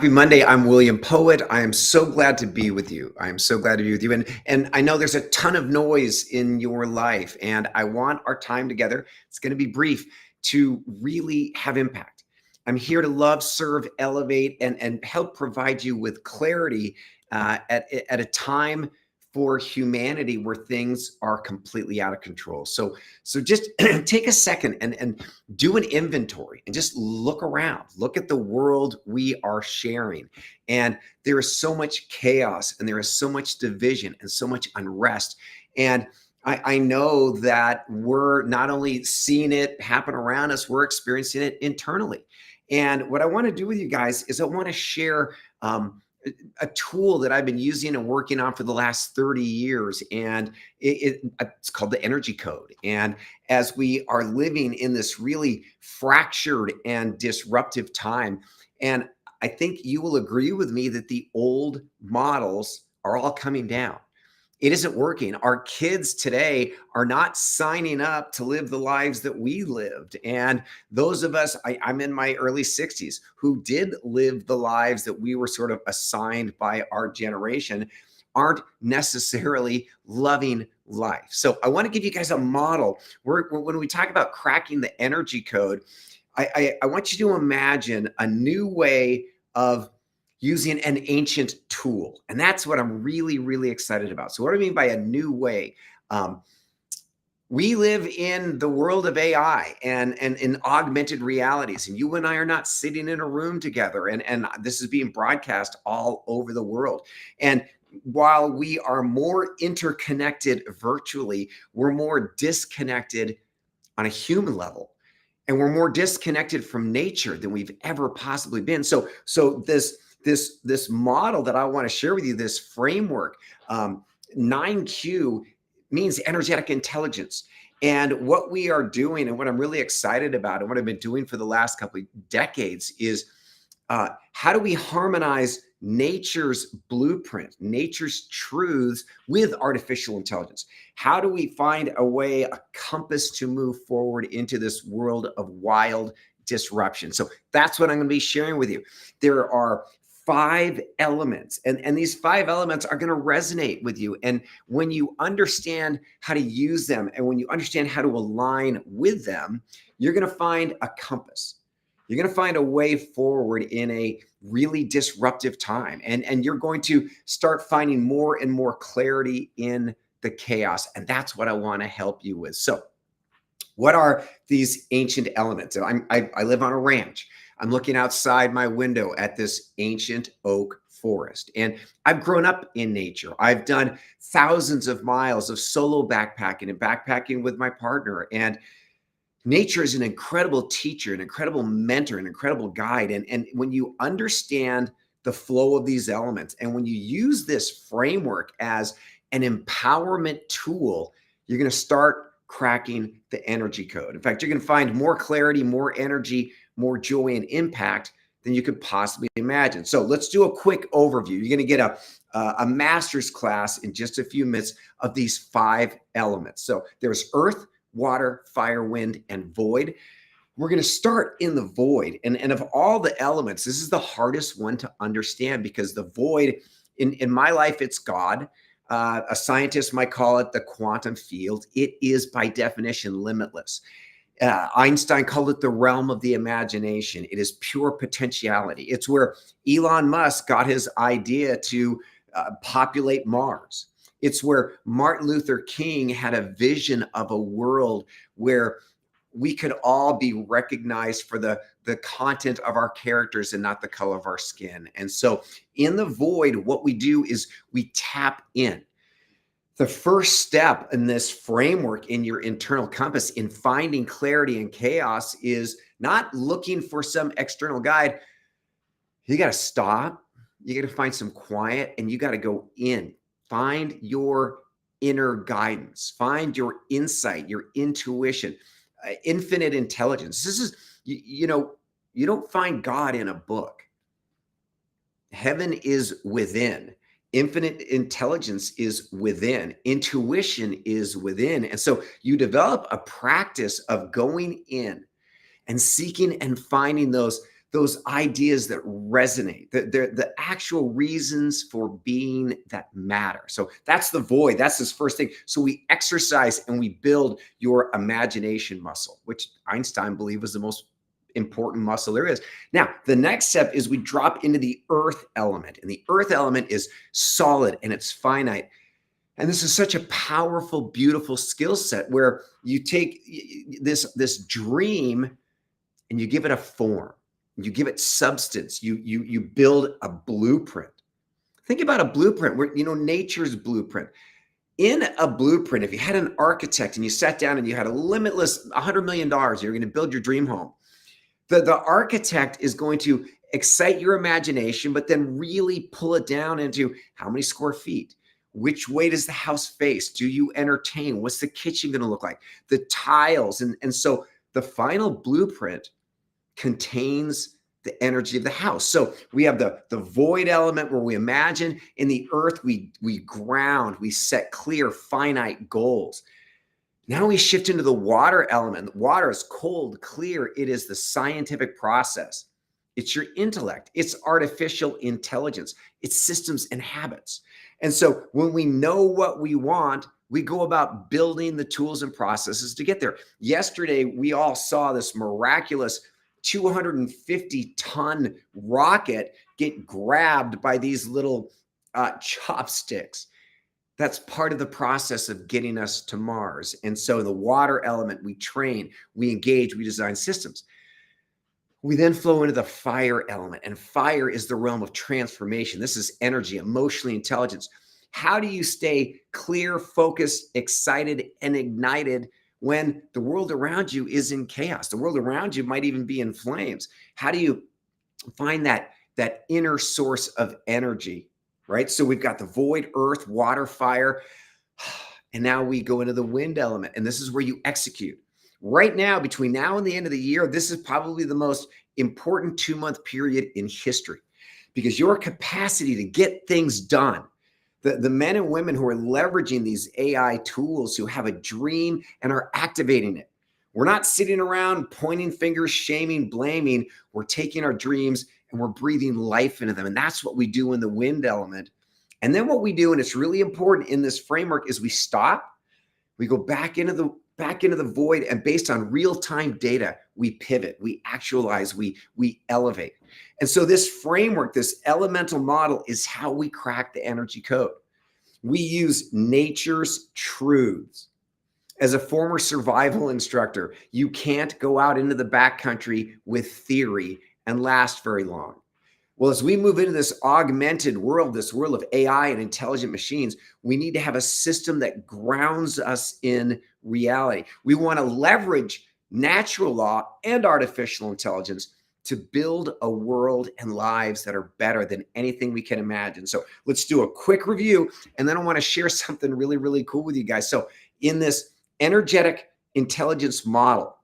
Happy Monday. I'm William Poett. I am so glad to be with you. I am so glad to be with you. And I know there's a ton of noise in your life, and I want our time together, it's going to be brief, to really have impact. I'm here to love, serve, elevate, and help provide you with clarity at a time for humanity where things are completely out of control. So just take a second and do an inventory and just look around. Look at the world we are sharing. And there is so much chaos and there is so much division and so much unrest. And I know that we're not only seeing it happen around us, we're experiencing it internally. And what I want to do with you guys is I want to share a tool that I've been using and working on for the last 30 years. And it's called the energy code. And as we are living in this really fractured and disruptive time, and I think you will agree with me that the old models are all coming down. It isn't working. Our kids today are not signing up to live the lives that we lived. And those of us, I'm in my early 60s, who did live the lives that we were sort of assigned by our generation, aren't necessarily loving life. So I want to give you guys a model. When we talk about cracking the energy code, I want you to imagine a new way of using an ancient tool. And that's what I'm really, really excited about. So what do I mean by a new way? We live in the world of AI and in augmented realities. And you and I are not sitting in a room together. And this is being broadcast all over the world. And while we are more interconnected virtually, we're more disconnected on a human level. And we're more disconnected from nature than we've ever possibly been. So this model that I want to share with you, this framework, 9Q means energetic intelligence. And what we are doing and what I'm really excited about and what I've been doing for the last couple of decades is how do we harmonize nature's blueprint, nature's truths with artificial intelligence? How do we find a way, a compass to move forward into this world of wild disruption? So that's what I'm going to be sharing with you. There are 5 elements, and these 5 elements are going to resonate with you. And when you understand how to use them and when you understand how to align with them, you're going to find a compass. You're going to find a way forward in a really disruptive time. And you're going to start finding more and more clarity in the chaos. And that's what I want to help you with. So what are these ancient elements? I live on a ranch. I'm looking outside my window at this ancient oak forest. And I've grown up in nature. I've done thousands of miles of solo backpacking and backpacking with my partner. And nature is an incredible teacher, an incredible mentor, an incredible guide. And when you understand the flow of these elements, and when you use this framework as an empowerment tool, you're going to start cracking the energy code. In fact, you're going to find more clarity, more energy, more joy and impact than you could possibly imagine. So let's do a quick overview. You're going to get a master's class in just a few minutes of these 5 elements. So there's earth, water, fire, wind, and void. We're going to start in the void. And of all the elements, this is the hardest one to understand because the void, in my life, it's God. A scientist might call it the quantum field. It is by definition limitless. Einstein called it the realm of the imagination. It is pure potentiality. It's where Elon Musk got his idea to populate Mars. It's where Martin Luther King had a vision of a world where we could all be recognized for the content of our characters and not the color of our skin. And so in the void, what we do is we tap in. The first step in this framework in your internal compass in finding clarity in chaos is not looking for some external guide. You got to stop. You got to find some quiet and you got to go in. Find your inner guidance. Find your insight, your intuition, infinite intelligence. This is, you don't find God in a book. Heaven is within. Infinite intelligence is within. Intuition is within. And so you develop a practice of going in and seeking and finding those those ideas that resonate, the actual reasons for being that matter. So that's the void. That's this first thing. So we exercise and we build your imagination muscle, which Einstein believed was the most important muscle there is. Now, the next step is we drop into the earth element, and the earth element is solid and it's finite. And this is such a powerful, beautiful skill set where you take this dream and you give it a form, you give it substance, you build a blueprint. Think about a blueprint where, nature's blueprint. In a blueprint, if you had an architect and you sat down and you had a limitless $100 million, you're going to build your dream home. The architect is going to excite your imagination, but then really pull it down into how many square feet? Which way does the house face? Do you entertain? What's the kitchen going to look like? The tiles. And so the final blueprint contains the energy of the house. So we have the void element where we imagine. In the earth, we ground, we set clear, finite goals. Now we shift into the water element. Water is cold, clear. It is the scientific process. It's your intellect. It's artificial intelligence. It's systems and habits. And so when we know what we want, we go about building the tools and processes to get there. Yesterday, we all saw this miraculous 250-ton rocket get grabbed by these little chopsticks. That's part of the process of getting us to Mars. And so the water element, we train, we engage, we design systems. We then flow into the fire element, and fire is the realm of transformation. This is energy, emotional intelligence. How do you stay clear, focused, excited, and ignited when the world around you is in chaos? The world around you might even be in flames. How do you find that inner source of energy? Right? So we've got the void, earth, water, fire, and now we go into the wind element, and this is where you execute. Right now, between now and the end of the year, this is probably the most important 2-month period in history, because your capacity to get things done, the men and women who are leveraging these AI tools, who have a dream and are activating it. We're not sitting around pointing fingers, shaming, blaming. We're taking our dreams and we're breathing life into them. And that's what we do in the wind element. And then what we do, and it's really important in this framework, is we stop, we go back into the void, and based on real-time data, we pivot, we actualize, we elevate. And so this framework, this elemental model, is how we crack the energy code. We use nature's truths. As a former survival instructor, you can't go out into the backcountry with theory and last very long. Well, as we move into this augmented world, this world of AI and intelligent machines, we need to have a system that grounds us in reality. We want to leverage natural law and artificial intelligence to build a world and lives that are better than anything we can imagine. So let's do a quick review, and then I want to share something really, really cool with you guys. So in this energetic intelligence model,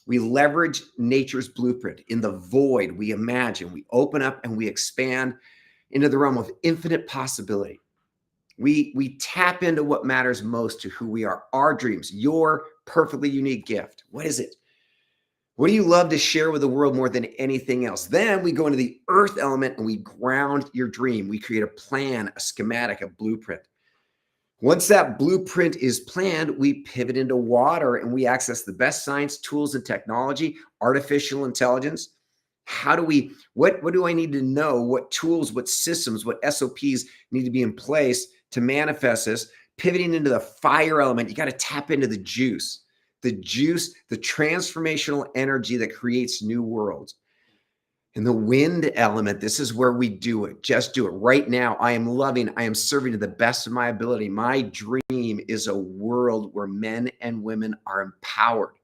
we leverage nature's blueprint. In the void, we imagine, we open up, and we expand into the realm of infinite possibility. We tap into what matters most to who we are, our dreams, your perfectly unique gift. What is it? What do you love to share with the world more than anything else? Then we go into the earth element and we ground your dream. We create a plan, a schematic, a blueprint. Once that blueprint is planned, we pivot into water and we access the best science, tools, and technology, artificial intelligence. What do I need to know? What tools, what systems, what SOPs need to be in place to manifest this? Pivoting into the fire element, you got to tap into the juice, the transformational energy that creates new worlds. And the wind element, this is where we do it. Just do it right now. I am serving to the best of my ability. My dream is a world where men and women are empowered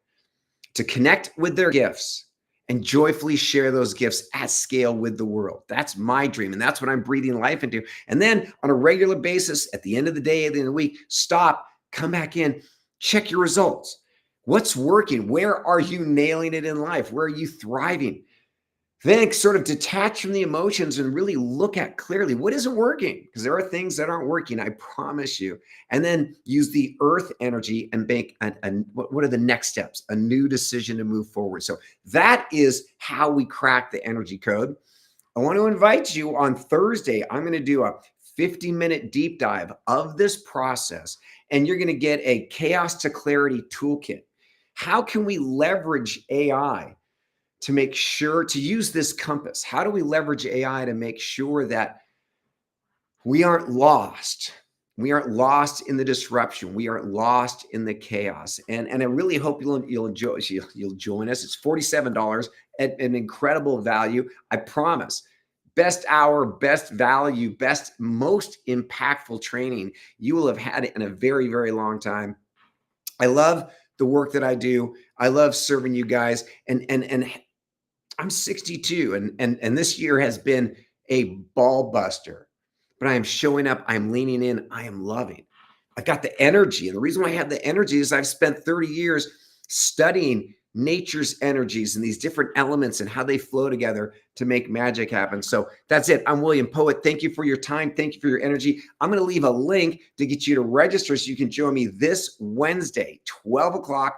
to connect with their gifts and joyfully share those gifts at scale with the world. That's my dream, and that's what I'm breathing life into. And then on a regular basis, at the end of the day, at the end of the week, stop, come back in, check your results. What's working? Where are you nailing it in life? Where are you thriving? Then sort of detach from the emotions and really look at clearly what isn't working, because there are things that aren't working, I promise you. And then use the earth energy and make what are the next steps, a new decision to move forward. So that is how we crack the energy code. I want to invite you on Thursday. I'm going to do a 50-minute deep dive of this process, and you're going to get a chaos to clarity toolkit. How can we leverage AI to make sure to use this compass? How do we leverage AI to make sure that we aren't lost? We aren't lost in the disruption. We aren't lost in the chaos. And I really hope you'll enjoy. You'll join us. It's $47 at an incredible value. I promise. Best hour, best value, best, most impactful training you will have had in a very, very long time. I love the work that I do. I love serving you guys. And I'm 62, and this year has been a ball buster. But I am showing up. I'm leaning in. I am loving. I've got the energy, and the reason why I have the energy is I've spent 30 years studying nature's energies and these different elements and how they flow together to make magic happen. So that's it. I'm William Poett. Thank you for your time. Thank you for your energy. I'm going to leave a link to get you to register so you can join me this Wednesday, 12 o'clock.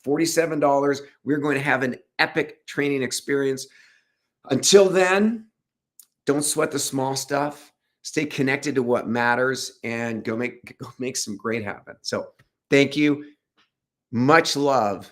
$47. We're going to have an epic training experience. Until then, don't sweat the small stuff. Stay connected to what matters and go make some great happen. So thank you. Much love.